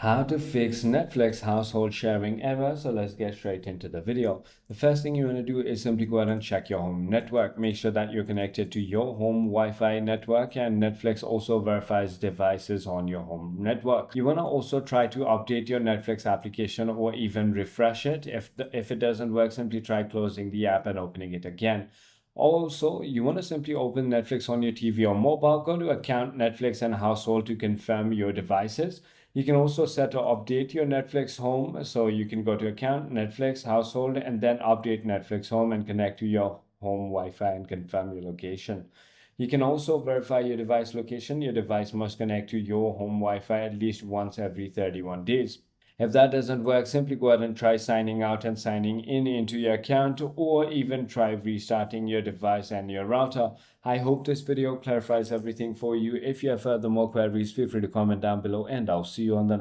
How to fix Netflix household sharing error. So let's get straight into the video. The first thing you want to do is simply go ahead and check your home network. Make sure that you're connected to your home Wi-Fi network, and Netflix also verifies devices on your home network. You want to also try to update your Netflix application or even refresh it. If it doesn't work, simply try closing the app and opening it again. Also, you want to simply open Netflix on your TV or mobile. Go to Account, Netflix, and Household to confirm your devices. You can also set or update your Netflix home. So you can go to Account, Netflix, Household, and then update Netflix home and connect to your home Wi-Fi and confirm your location. You can also verify your device location. Your device must connect to your home Wi-Fi at least once every 31 days. If that doesn't work, simply go ahead and try signing out and signing in into your account, or even try restarting your device and your router. I hope this video clarifies everything for you. If you have further more queries, feel free to comment down below, and I'll see you on the next.